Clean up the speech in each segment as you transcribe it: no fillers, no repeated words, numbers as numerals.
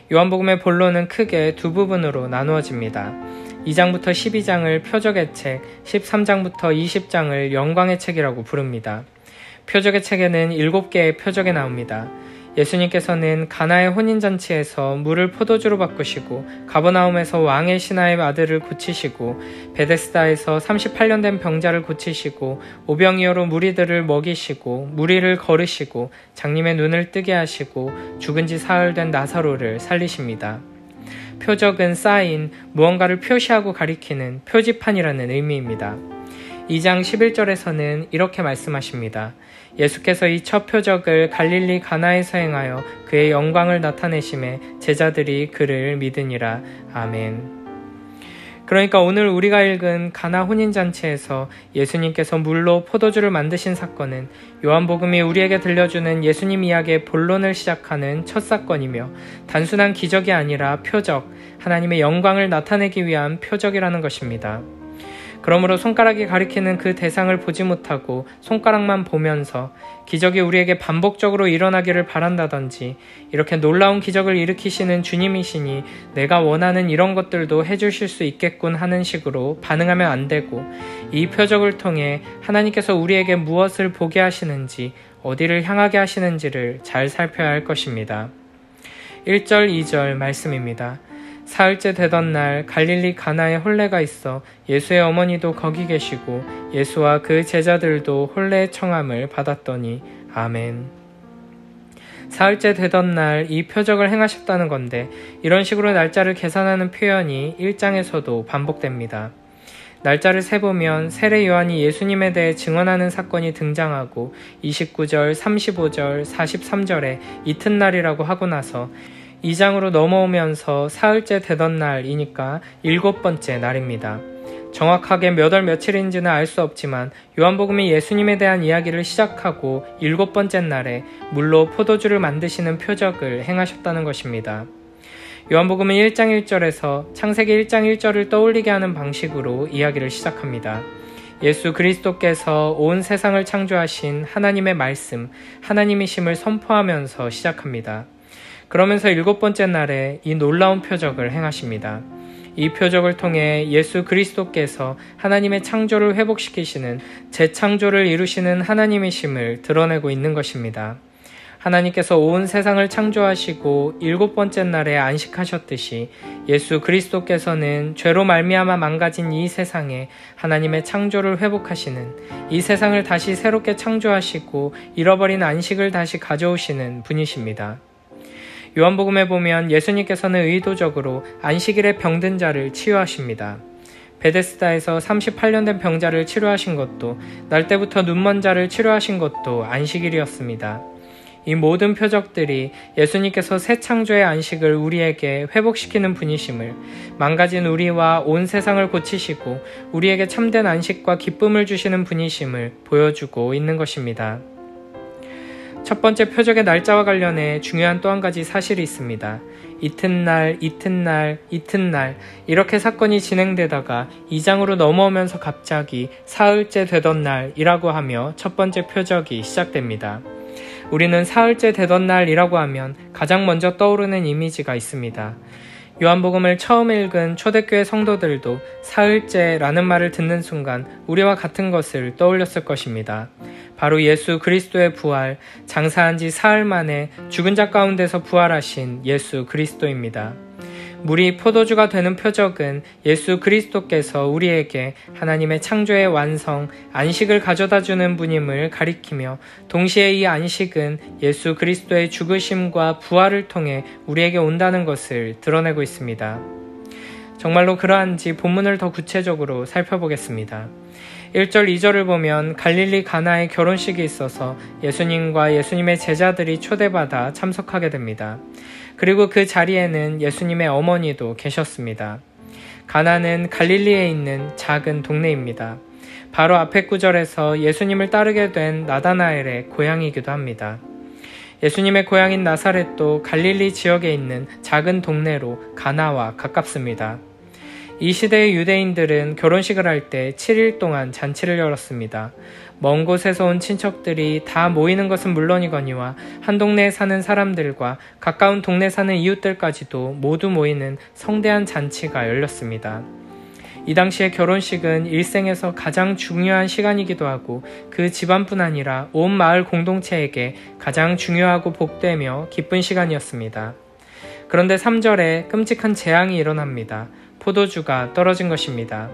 요한복음의 본론은 크게 두 부분으로 나누어집니다. 2장부터 12장을 표적의 책, 13장부터 20장을 영광의 책이라고 부릅니다. 표적의 책에는 7개의 표적이 나옵니다. 예수님께서는 가나의 혼인잔치에서 물을 포도주로 바꾸시고, 가버나움에서 왕의 신하의 아들을 고치시고, 베데스다에서 38년 된 병자를 고치시고, 오병이어로 무리들을 먹이시고, 무리를 거르시고, 장님의 눈을 뜨게 하시고, 죽은 지 사흘 된 나사로를 살리십니다. 표적은 사인, 무언가를 표시하고 가리키는 표지판이라는 의미입니다. 2장 11절에서는 이렇게 말씀하십니다. 예수께서 이 첫 표적을 갈릴리 가나에서 행하여 그의 영광을 나타내심에 제자들이 그를 믿으니라. 아멘. 그러니까 오늘 우리가 읽은 가나 혼인잔치에서 예수님께서 물로 포도주를 만드신 사건은 요한복음이 우리에게 들려주는 예수님 이야기의 본론을 시작하는 첫 사건이며, 단순한 기적이 아니라 표적, 하나님의 영광을 나타내기 위한 표적이라는 것입니다. 그러므로 손가락이 가리키는 그 대상을 보지 못하고 손가락만 보면서 기적이 우리에게 반복적으로 일어나기를 바란다든지, 이렇게 놀라운 기적을 일으키시는 주님이시니 내가 원하는 이런 것들도 해주실 수 있겠군 하는 식으로 반응하면 안 되고, 이 표적을 통해 하나님께서 우리에게 무엇을 보게 하시는지, 어디를 향하게 하시는지를 잘 살펴야 할 것입니다. 1절, 2절 말씀입니다. 사흘째 되던 날 갈릴리 가나에 혼례가 있어 예수의 어머니도 거기 계시고 예수와 그 제자들도 혼례의 청함을 받았더니. 아멘. 사흘째 되던 날 이 표적을 행하셨다는 건데, 이런 식으로 날짜를 계산하는 표현이 1장에서도 반복됩니다. 날짜를 세보면 세례 요한이 예수님에 대해 증언하는 사건이 등장하고 29절, 35절, 43절에 이튿날이라고 하고 나서 2장으로 넘어오면서 사흘째 되던 날이니까 7번째 날입니다. 정확하게 몇 월 며칠인지는 알 수 없지만 요한복음이 예수님에 대한 이야기를 시작하고 7번째 날에 물로 포도주를 만드시는 표적을 행하셨다는 것입니다. 요한복음은 1장 1절에서 창세기 1장 1절을 떠올리게 하는 방식으로 이야기를 시작합니다. 예수 그리스도께서 온 세상을 창조하신 하나님의 말씀, 하나님이심을 선포하면서 시작합니다. 그러면서 7번째 날에 이 놀라운 표적을 행하십니다. 이 표적을 통해 예수 그리스도께서 하나님의 창조를 회복시키시는 재창조를 이루시는 하나님이심을 드러내고 있는 것입니다. 하나님께서 온 세상을 창조하시고 7번째 날에 안식하셨듯이 예수 그리스도께서는 죄로 말미암아 망가진 이 세상에 하나님의 창조를 회복하시는, 이 세상을 다시 새롭게 창조하시고 잃어버린 안식을 다시 가져오시는 분이십니다. 요한복음에 보면 예수님께서는 의도적으로 안식일에 병든 자를 치유하십니다. 베데스다에서 38년 된 병자를 치료하신 것도, 날 때부터 눈먼 자를 치료하신 것도 안식일이었습니다. 이 모든 표적들이 예수님께서 새 창조의 안식을 우리에게 회복시키는 분이심을, 망가진 우리와 온 세상을 고치시고 우리에게 참된 안식과 기쁨을 주시는 분이심을 보여주고 있는 것입니다. 첫 번째 표적의 날짜와 관련해 중요한 또 한 가지 사실이 있습니다. 이튿날, 이튿날, 이튿날 이렇게 사건이 진행되다가 2장으로 넘어오면서 갑자기 사흘째 되던 날이라고 하며 첫 번째 표적이 시작됩니다. 우리는 사흘째 되던 날이라고 하면 가장 먼저 떠오르는 이미지가 있습니다. 요한복음을 처음 읽은 초대교회 성도들도 사흘째라는 말을 듣는 순간 우리와 같은 것을 떠올렸을 것입니다. 바로 예수 그리스도의 부활, 장사한 지 사흘 만에 죽은 자 가운데서 부활하신 예수 그리스도입니다. 물이 포도주가 되는 표적은 예수 그리스도께서 우리에게 하나님의 창조의 완성, 안식을 가져다주는 분임을 가리키며, 동시에 이 안식은 예수 그리스도의 죽으심과 부활을 통해 우리에게 온다는 것을 드러내고 있습니다. 정말로 그러한지 본문을 더 구체적으로 살펴보겠습니다. 1절, 2절을 보면 갈릴리 가나의 결혼식이 있어서 예수님과 예수님의 제자들이 초대받아 참석하게 됩니다. 그리고 그 자리에는 예수님의 어머니도 계셨습니다. 가나는 갈릴리에 있는 작은 동네입니다. 바로 앞에 구절에서 예수님을 따르게 된 나다나엘의 고향이기도 합니다. 예수님의 고향인 나사렛도 갈릴리 지역에 있는 작은 동네로 가나와 가깝습니다. 이 시대의 유대인들은 결혼식을 할 때 7일 동안 잔치를 열었습니다. 먼 곳에서 온 친척들이 다 모이는 것은 물론이거니와 한 동네에 사는 사람들과 가까운 동네 사는 이웃들까지도 모두 모이는 성대한 잔치가 열렸습니다. 이 당시의 결혼식은 일생에서 가장 중요한 시간이기도 하고 그 집안뿐 아니라 온 마을 공동체에게 가장 중요하고 복되며 기쁜 시간이었습니다. 그런데 3절에 끔찍한 재앙이 일어납니다. 포도주가 떨어진 것입니다.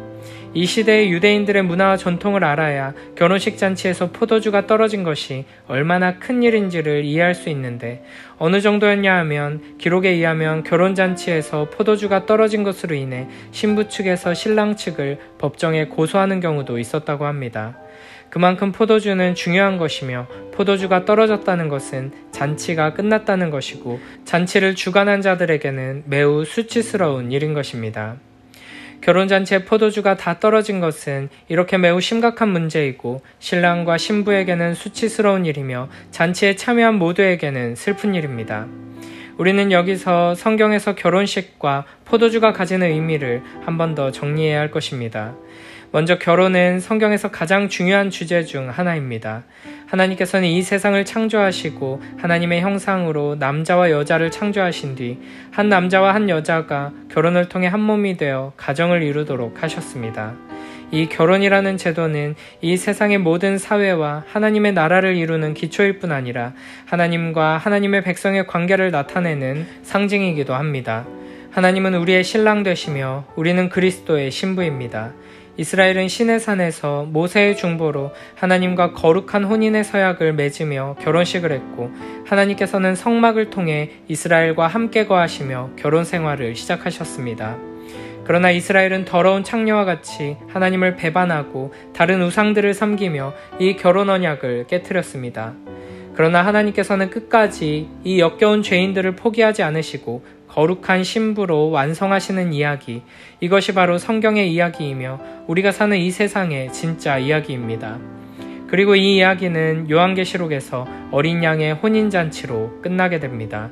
이 시대의 유대인들의 문화와 전통을 알아야 결혼식 잔치에서 포도주가 떨어진 것이 얼마나 큰 일인지를 이해할 수 있는데 어느 정도였냐 하면 기록에 의하면 결혼잔치에서 포도주가 떨어진 것으로 인해 신부 측에서 신랑 측을 법정에 고소하는 경우도 있었다고 합니다. 그만큼 포도주는 중요한 것이며 포도주가 떨어졌다는 것은 잔치가 끝났다는 것이고 잔치를 주관한 자들에게는 매우 수치스러운 일인 것입니다. 결혼잔치에 포도주가 다 떨어진 것은 이렇게 매우 심각한 문제이고 신랑과 신부에게는 수치스러운 일이며 잔치에 참여한 모두에게는 슬픈 일입니다. 우리는 여기서 성경에서 결혼식과 포도주가 가지는 의미를 한 번 더 정리해야 할 것입니다. 먼저 결혼은 성경에서 가장 중요한 주제 중 하나입니다. 하나님께서는 이 세상을 창조하시고 하나님의 형상으로 남자와 여자를 창조하신 뒤 한 남자와 한 여자가 결혼을 통해 한 몸이 되어 가정을 이루도록 하셨습니다. 이 결혼이라는 제도는 이 세상의 모든 사회와 하나님의 나라를 이루는 기초일 뿐 아니라 하나님과 하나님의 백성의 관계를 나타내는 상징이기도 합니다. 하나님은 우리의 신랑 되시며 우리는 그리스도의 신부입니다. 이스라엘은 시내산에서 모세의 중보로 하나님과 거룩한 혼인의 서약을 맺으며 결혼식을 했고 하나님께서는 성막을 통해 이스라엘과 함께 거하시며 결혼 생활을 시작하셨습니다. 그러나 이스라엘은 더러운 창녀와 같이 하나님을 배반하고 다른 우상들을 섬기며 이 결혼 언약을 깨트렸습니다. 그러나 하나님께서는 끝까지 이 역겨운 죄인들을 포기하지 않으시고 거룩한 신부로 완성하시는 이야기, 이것이 바로 성경의 이야기이며 우리가 사는 이 세상의 진짜 이야기입니다. 그리고 이 이야기는 요한계시록에서 어린 양의 혼인잔치로 끝나게 됩니다.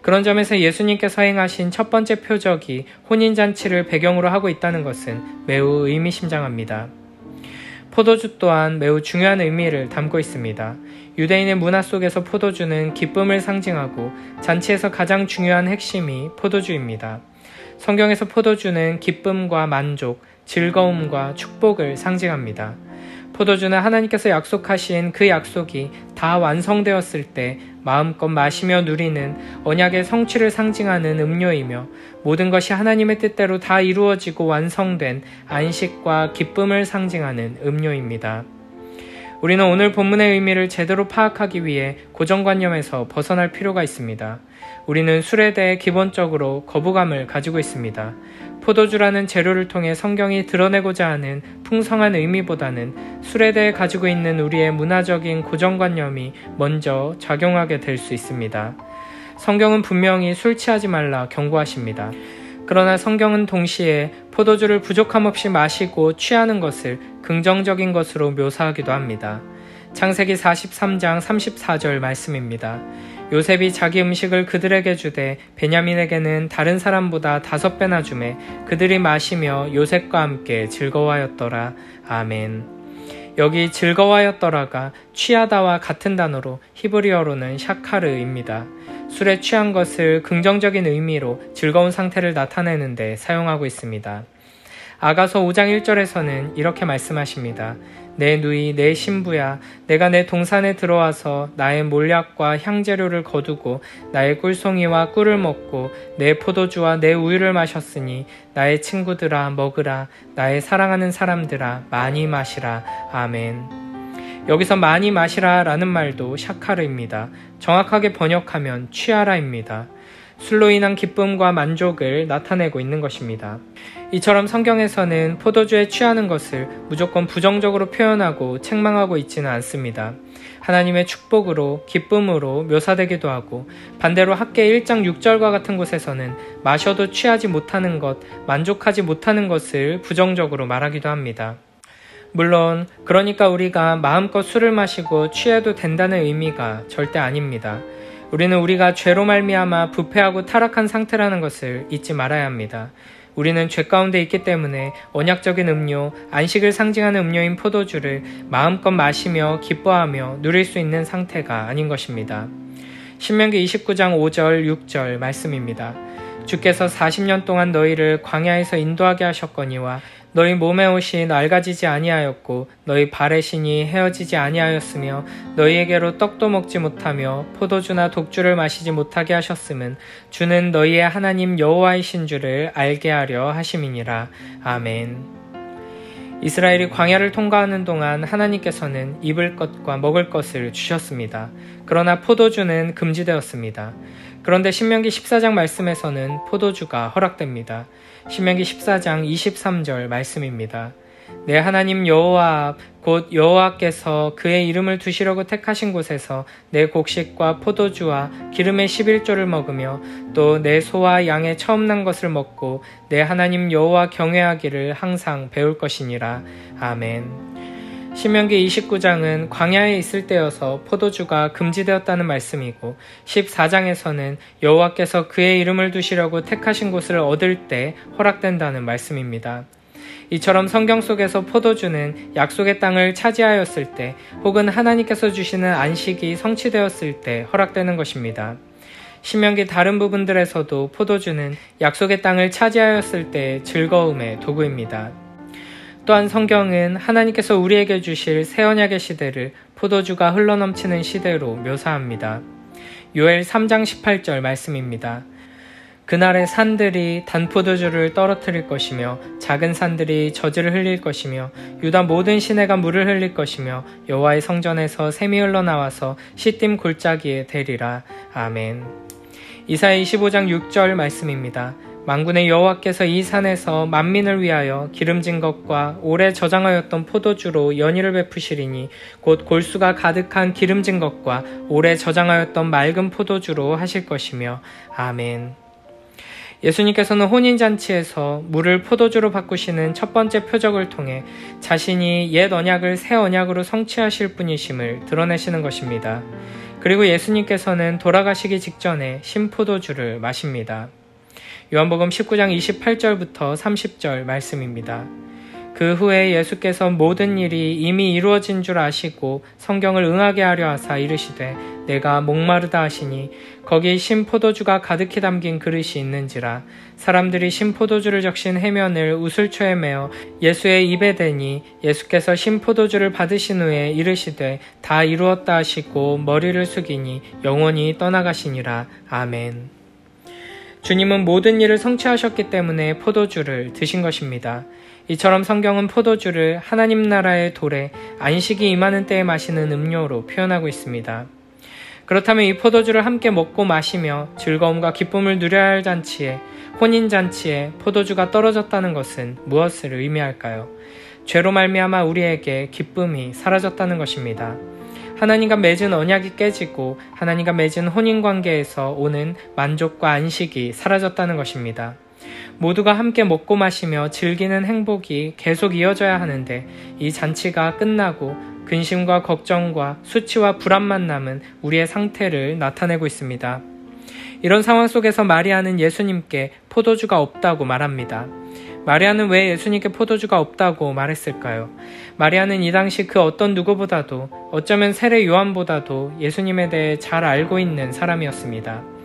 그런 점에서 예수님께서 행하신 첫 번째 표적이 혼인잔치를 배경으로 하고 있다는 것은 매우 의미심장합니다. 포도주 또한 매우 중요한 의미를 담고 있습니다. 유대인의 문화 속에서 포도주는 기쁨을 상징하고 잔치에서 가장 중요한 핵심이 포도주입니다. 성경에서 포도주는 기쁨과 만족, 즐거움과 축복을 상징합니다. 포도주는 하나님께서 약속하신 그 약속이 다 완성되었을 때 마음껏 마시며 누리는 언약의 성취를 상징하는 음료이며 모든 것이 하나님의 뜻대로 다 이루어지고 완성된 안식과 기쁨을 상징하는 음료입니다. 우리는 오늘 본문의 의미를 제대로 파악하기 위해 고정관념에서 벗어날 필요가 있습니다. 우리는 술에 대해 기본적으로 거부감을 가지고 있습니다. 포도주라는 재료를 통해 성경이 드러내고자 하는 풍성한 의미보다는 술에 대해 가지고 있는 우리의 문화적인 고정관념이 먼저 작용하게 될 수 있습니다. 성경은 분명히 술 취하지 말라 경고하십니다. 그러나 성경은 동시에 포도주를 부족함 없이 마시고 취하는 것을 긍정적인 것으로 묘사하기도 합니다. 창세기 43장 34절 말씀입니다. 요셉이 자기 음식을 그들에게 주되 베냐민에게는 다른 사람보다 5배나 주매 그들이 마시며 요셉과 함께 즐거워하였더라. 아멘. 여기 즐거워하였더라가 취하다와 같은 단어로 히브리어로는 샤카르입니다. 술에 취한 것을 긍정적인 의미로 즐거운 상태를 나타내는 데 사용하고 있습니다. 아가서 5장 1절에서는 이렇게 말씀하십니다. 내 누이 내 신부야 내가 내 동산에 들어와서 나의 몰약과 향재료를 거두고 나의 꿀송이와 꿀을 먹고 내 포도주와 내 우유를 마셨으니 나의 친구들아 먹으라 나의 사랑하는 사람들아 많이 마시라. 아멘. 여기서 많이 마시라 라는 말도 샤카르입니다. 정확하게 번역하면 취하라입니다. 술로 인한 기쁨과 만족을 나타내고 있는 것입니다. 이처럼 성경에서는 포도주에 취하는 것을 무조건 부정적으로 표현하고 책망하고 있지는 않습니다. 하나님의 축복으로 기쁨으로 묘사되기도 하고 반대로 학계 1장 6절과 같은 곳에서는 마셔도 취하지 못하는 것, 만족하지 못하는 것을 부정적으로 말하기도 합니다. 물론 그러니까 우리가 마음껏 술을 마시고 취해도 된다는 의미가 절대 아닙니다. 우리는 우리가 죄로 말미암아 부패하고 타락한 상태라는 것을 잊지 말아야 합니다. 우리는 죄 가운데 있기 때문에 언약적인 음료, 안식을 상징하는 음료인 포도주를 마음껏 마시며 기뻐하며 누릴 수 있는 상태가 아닌 것입니다. 신명기 29장 5절, 6절 말씀입니다. 주께서 40년 동안 너희를 광야에서 인도하게 하셨거니와 너희 몸에 옷이 낡아지지 아니하였고 너희 발의 신이 헤어지지 아니하였으며 너희에게로 떡도 먹지 못하며 포도주나 독주를 마시지 못하게 하셨음은 주는 너희의 하나님 여호와이신 줄을 알게 하려 하심이니라. 아멘. 이스라엘이 광야를 통과하는 동안 하나님께서는 입을 것과 먹을 것을 주셨습니다. 그러나 포도주는 금지되었습니다. 그런데 신명기 14장 말씀에서는 포도주가 허락됩니다. 신명기 14장 23절 말씀입니다. 내 하나님 여호와 앞 곧 여호와께서 그의 이름을 두시려고 택하신 곳에서 내 곡식과 포도주와 기름의 11조를 먹으며 또 내 소와 양의 처음 난 것을 먹고 내 하나님 여호와 경외하기를 항상 배울 것이니라. 아멘. 신명기 29장은 광야에 있을 때여서 포도주가 금지되었다는 말씀이고 14장에서는 여호와께서 그의 이름을 두시려고 택하신 곳을 얻을 때 허락된다는 말씀입니다. 이처럼 성경 속에서 포도주는 약속의 땅을 차지하였을 때 혹은 하나님께서 주시는 안식이 성취되었을 때 허락되는 것입니다. 신명기 다른 부분들에서도 포도주는 약속의 땅을 차지하였을 때의 즐거움의 도구입니다. 또한 성경은 하나님께서 우리에게 주실 새 언약의 시대를 포도주가 흘러넘치는 시대로 묘사합니다. 요엘 3장 18절 말씀입니다. 그날의 산들이 단포도주를 떨어뜨릴 것이며 작은 산들이 젖을 흘릴 것이며 유다 모든 시내가 물을 흘릴 것이며 여호와의 성전에서 샘이 흘러나와서 시딤 골짜기에 대리라. 아멘. 이사야 25장 6절 말씀입니다. 만군의 여호와께서 이 산에서 만민을 위하여 기름진 것과 오래 저장하였던 포도주로 연희를 베푸시리니 곧 골수가 가득한 기름진 것과 오래 저장하였던 맑은 포도주로 하실 것이며. 아멘. 예수님께서는 혼인잔치에서 물을 포도주로 바꾸시는 첫 번째 표적을 통해 자신이 옛 언약을 새 언약으로 성취하실 분이심을 드러내시는 것입니다. 그리고 예수님께서는 돌아가시기 직전에 신포도주를 마십니다. 요한복음 19장 28절부터 30절 말씀입니다. 그 후에 예수께서 모든 일이 이미 이루어진 줄 아시고 성경을 응하게 하려 하사 이르시되 내가 목마르다 하시니 거기 신포도주가 가득히 담긴 그릇이 있는지라. 사람들이 신포도주를 적신 해면을 우슬초에 메어 예수의 입에 대니 예수께서 신포도주를 받으신 후에 이르시되 다 이루었다 하시고 머리를 숙이니 영원히 떠나가시니라. 아멘. 주님은 모든 일을 성취하셨기 때문에 포도주를 드신 것입니다. 이처럼 성경은 포도주를 하나님 나라의 돌에 안식이 임하는 때에 마시는 음료로 표현하고 있습니다. 그렇다면 이 포도주를 함께 먹고 마시며 즐거움과 기쁨을 누려야 할 잔치에, 혼인잔치에 포도주가 떨어졌다는 것은 무엇을 의미할까요? 죄로 말미암아 우리에게 기쁨이 사라졌다는 것입니다. 하나님과 맺은 언약이 깨지고 하나님과 맺은 혼인관계에서 오는 만족과 안식이 사라졌다는 것입니다. 모두가 함께 먹고 마시며 즐기는 행복이 계속 이어져야 하는데 이 잔치가 끝나고 근심과 걱정과 수치와 불안만 남은 우리의 상태를 나타내고 있습니다. 이런 상황 속에서 마리아는 예수님께 포도주가 없다고 말합니다. 마리아는 왜 예수님께 포도주가 없다고 말했을까요? 마리아는 이 당시 그 어떤 누구보다도 어쩌면 세례 요한보다도 예수님에 대해 잘 알고 있는 사람이었습니다.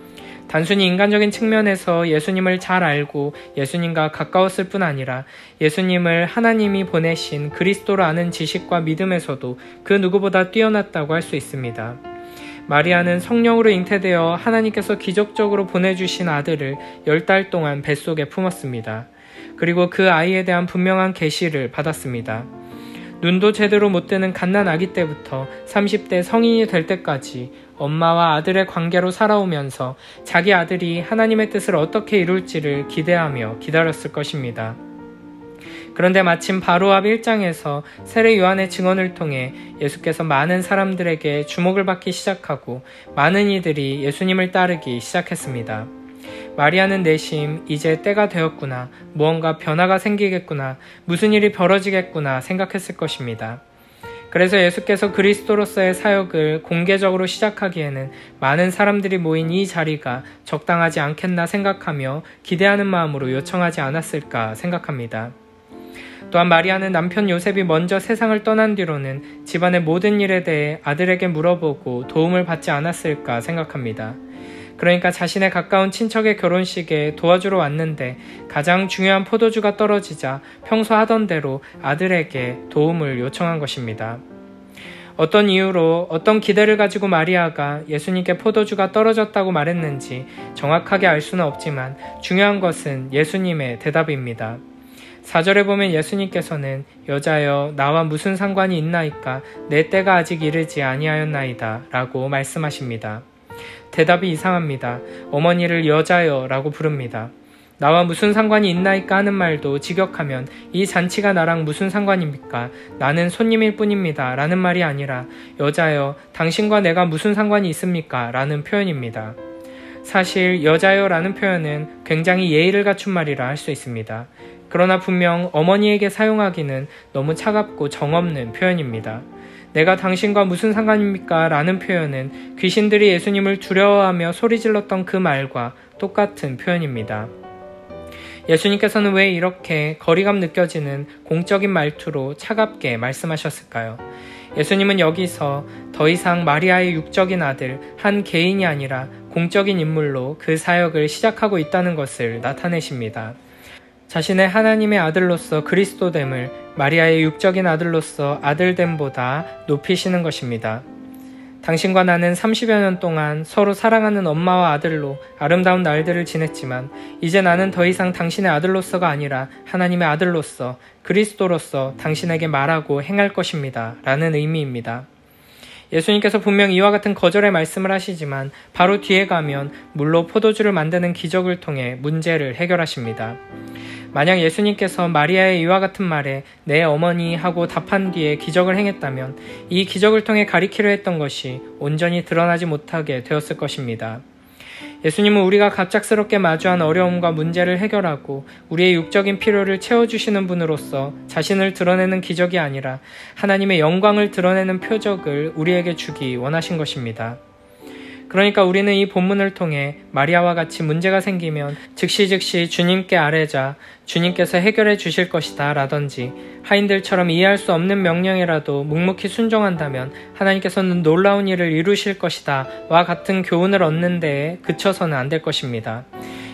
단순히 인간적인 측면에서 예수님을 잘 알고 예수님과 가까웠을 뿐 아니라 예수님을 하나님이 보내신 그리스도로 아는 지식과 믿음에서도 그 누구보다 뛰어났다고 할 수 있습니다. 마리아는 성령으로 잉태되어 하나님께서 기적적으로 보내주신 아들을 10달 동안 뱃속에 품었습니다. 그리고 그 아이에 대한 분명한 계시를 받았습니다. 눈도 제대로 못 뜨는 갓난 아기 때부터 30대 성인이 될 때까지 엄마와 아들의 관계로 살아오면서 자기 아들이 하나님의 뜻을 어떻게 이룰지를 기대하며 기다렸을 것입니다. 그런데 마침 바로 앞 1장에서 세례 요한의 증언을 통해 예수께서 많은 사람들에게 주목을 받기 시작하고 많은 이들이 예수님을 따르기 시작했습니다. 마리아는 내심 이제 때가 되었구나, 무언가 변화가 생기겠구나, 무슨 일이 벌어지겠구나 생각했을 것입니다. 그래서 예수께서 그리스도로서의 사역을 공개적으로 시작하기에는 많은 사람들이 모인 이 자리가 적당하지 않겠나 생각하며 기대하는 마음으로 요청하지 않았을까 생각합니다. 또한 마리아는 남편 요셉이 먼저 세상을 떠난 뒤로는 집안의 모든 일에 대해 아들에게 물어보고 도움을 받지 않았을까 생각합니다. 그러니까 자신의 가까운 친척의 결혼식에 도와주러 왔는데 가장 중요한 포도주가 떨어지자 평소 하던 대로 아들에게 도움을 요청한 것입니다. 어떤 이유로 어떤 기대를 가지고 마리아가 예수님께 포도주가 떨어졌다고 말했는지 정확하게 알 수는 없지만 중요한 것은 예수님의 대답입니다. 4절에 보면 예수님께서는 여자여 나와 무슨 상관이 있나이까 내 때가 아직 이르지 아니하였나이다 라고 말씀하십니다. 대답이 이상합니다. 어머니를 여자여 라고 부릅니다. 나와 무슨 상관이 있나이까 하는 말도 직역하면 이 잔치가 나랑 무슨 상관입니까? 나는 손님일 뿐입니다 라는 말이 아니라 여자여 당신과 내가 무슨 상관이 있습니까? 라는 표현입니다. 사실 여자여 라는 표현은 굉장히 예의를 갖춘 말이라 할 수 있습니다. 그러나 분명 어머니에게 사용하기는 너무 차갑고 정없는 표현입니다. 내가 당신과 무슨 상관입니까? 라는 표현은 귀신들이 예수님을 두려워하며 소리질렀던 그 말과 똑같은 표현입니다. 예수님께서는 왜 이렇게 거리감 느껴지는 공적인 말투로 차갑게 말씀하셨을까요? 예수님은 여기서 더 이상 마리아의 육적인 아들 한 개인이 아니라 공적인 인물로 그 사역을 시작하고 있다는 것을 나타내십니다. 자신의 하나님의 아들로서 그리스도됨을 마리아의 육적인 아들로서 아들됨보다 높이시는 것입니다. 당신과 나는 30여 년 동안 서로 사랑하는 엄마와 아들로 아름다운 날들을 지냈지만 이제 나는 더 이상 당신의 아들로서가 아니라 하나님의 아들로서 그리스도로서 당신에게 말하고 행할 것입니다. 라는 의미입니다. 예수님께서 분명 이와 같은 거절의 말씀을 하시지만 바로 뒤에 가면 물로 포도주를 만드는 기적을 통해 문제를 해결하십니다. 만약 예수님께서 마리아의 이와 같은 말에 내 어머니 하고 답한 뒤에 기적을 행했다면 이 기적을 통해 가리키려 했던 것이 온전히 드러나지 못하게 되었을 것입니다. 예수님은 우리가 갑작스럽게 마주한 어려움과 문제를 해결하고 우리의 육적인 필요를 채워주시는 분으로서 자신을 드러내는 기적이 아니라 하나님의 영광을 드러내는 표적을 우리에게 주기 원하신 것입니다. 그러니까 우리는 이 본문을 통해 마리아와 같이 문제가 생기면 즉시 주님께 아뢰자 주님께서 해결해 주실 것이다 라든지 하인들처럼 이해할 수 없는 명령이라도 묵묵히 순종한다면 하나님께서는 놀라운 일을 이루실 것이다 와 같은 교훈을 얻는 데에 그쳐서는 안 될 것입니다.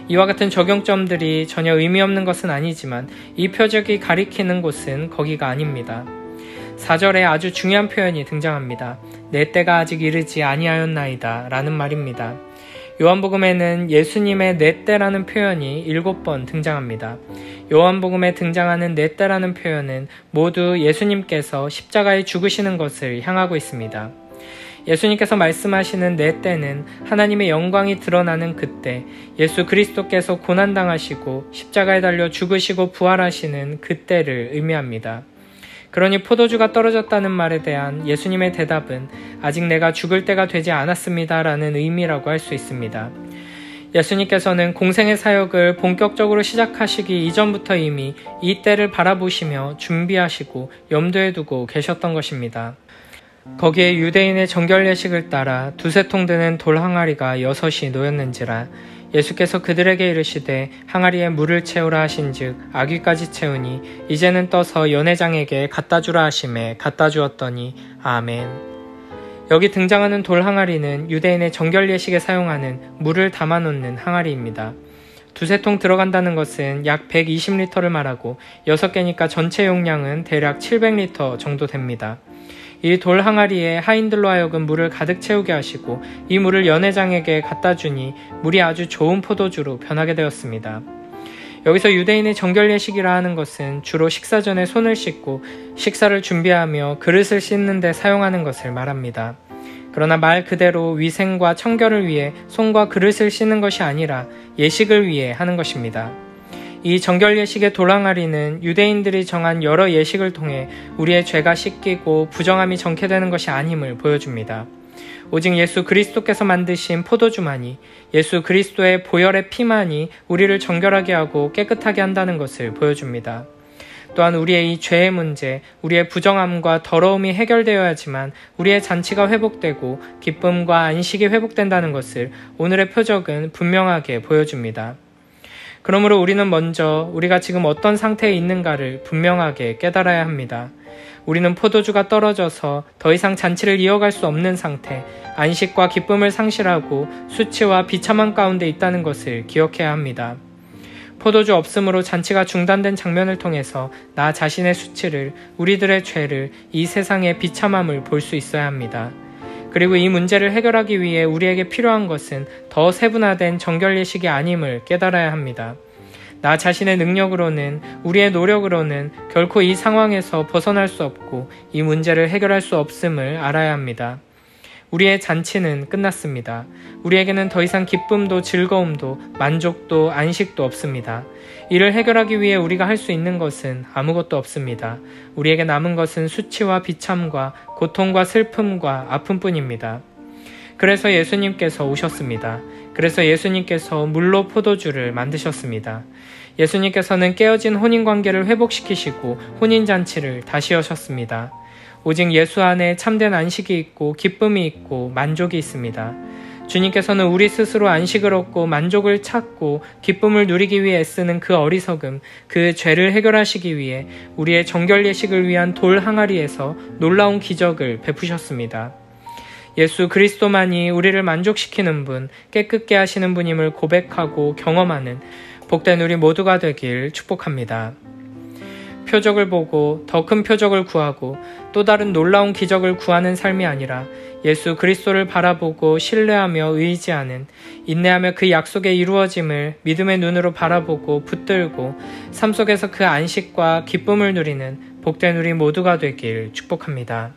이와 같은 적용점들이 전혀 의미 없는 것은 아니지만 이 표적이 가리키는 곳은 거기가 아닙니다. 4절에 아주 중요한 표현이 등장합니다. 내 때가 아직 이르지 아니하였나이다 라는 말입니다. 요한복음에는 예수님의 내 때라는 표현이 7번 등장합니다. 요한복음에 등장하는 내 때라는 표현은 모두 예수님께서 십자가에 죽으시는 것을 향하고 있습니다. 예수님께서 말씀하시는 내 때는 하나님의 영광이 드러나는 그때, 예수 그리스도께서 고난당하시고 십자가에 달려 죽으시고 부활하시는 그때를 의미합니다. 그러니 포도주가 떨어졌다는 말에 대한 예수님의 대답은 아직 내가 죽을 때가 되지 않았습니다 라는 의미라고 할 수 있습니다. 예수님께서는 공생의 사역을 본격적으로 시작하시기 이전부터 이미 이 때를 바라보시며 준비하시고 염두에 두고 계셨던 것입니다. 거기에 유대인의 정결 예식을 따라 두세 통 되는 돌 항아리가 6이 놓였는지라 예수께서 그들에게 이르시되 항아리에 물을 채우라 하신즉 아귀까지 채우니 이제는 떠서 연회장에게 갖다 주라 하심에 갖다 주었더니 아멘. 여기 등장하는 돌 항아리는 유대인의 정결 예식에 사용하는 물을 담아놓는 항아리입니다. 두세 통 들어간다는 것은 약 120리터를 말하고 6개니까 전체 용량은 대략 700리터 정도 됩니다. 이 돌 항아리에 하인들로 하여금 물을 가득 채우게 하시고 이 물을 연회장에게 갖다 주니 물이 아주 좋은 포도주로 변하게 되었습니다. 여기서 유대인의 정결 예식이라 하는 것은 주로 식사 전에 손을 씻고 식사를 준비하며 그릇을 씻는 데 사용하는 것을 말합니다. 그러나 말 그대로 위생과 청결을 위해 손과 그릇을 씻는 것이 아니라 예식을 위해 하는 것입니다. 이 정결 예식의 돌항아리는 유대인들이 정한 여러 예식을 통해 우리의 죄가 씻기고 부정함이 정케 되는 것이 아님을 보여줍니다. 오직 예수 그리스도께서 만드신 포도주만이, 예수 그리스도의 보혈의 피만이 우리를 정결하게 하고 깨끗하게 한다는 것을 보여줍니다. 또한 우리의 이 죄의 문제, 우리의 부정함과 더러움이 해결되어야지만 우리의 잔치가 회복되고 기쁨과 안식이 회복된다는 것을 오늘의 표적은 분명하게 보여줍니다. 그러므로 우리는 먼저 우리가 지금 어떤 상태에 있는가를 분명하게 깨달아야 합니다. 우리는 포도주가 떨어져서 더 이상 잔치를 이어갈 수 없는 상태, 안식과 기쁨을 상실하고 수치와 비참함 가운데 있다는 것을 기억해야 합니다. 포도주 없음으로 잔치가 중단된 장면을 통해서 나 자신의 수치를, 우리들의 죄를, 이 세상의 비참함을 볼 수 있어야 합니다. 그리고 이 문제를 해결하기 위해 우리에게 필요한 것은 더 세분화된 정결 예식이 아님을 깨달아야 합니다. 나 자신의 능력으로는, 우리의 노력으로는 결코 이 상황에서 벗어날 수 없고 이 문제를 해결할 수 없음을 알아야 합니다. 우리의 잔치는 끝났습니다. 우리에게는 더 이상 기쁨도 즐거움도 만족도 안식도 없습니다. 이를 해결하기 위해 우리가 할 수 있는 것은 아무것도 없습니다. 우리에게 남은 것은 수치와 비참과 고통과 슬픔과 아픔뿐입니다. 그래서 예수님께서 오셨습니다. 그래서 예수님께서 물로 포도주를 만드셨습니다. 예수님께서는 깨어진 혼인관계를 회복시키시고 혼인잔치를 다시 여셨습니다. 오직 예수 안에 참된 안식이 있고 기쁨이 있고 만족이 있습니다. 주님께서는 우리 스스로 안식을 얻고 만족을 찾고 기쁨을 누리기 위해 애쓰는 그 어리석음, 그 죄를 해결하시기 위해 우리의 정결 예식을 위한 돌 항아리에서 놀라운 기적을 베푸셨습니다. 예수 그리스도만이 우리를 만족시키는 분, 깨끗게 하시는 분임을 고백하고 경험하는 복된 우리 모두가 되길 축복합니다. 표적을 보고 더 큰 표적을 구하고 또 다른 놀라운 기적을 구하는 삶이 아니라 예수 그리스도를 바라보고 신뢰하며 의지하는, 인내하며 그 약속의 이루어짐을 믿음의 눈으로 바라보고 붙들고 삶 속에서 그 안식과 기쁨을 누리는 복된 우리 모두가 되길 축복합니다.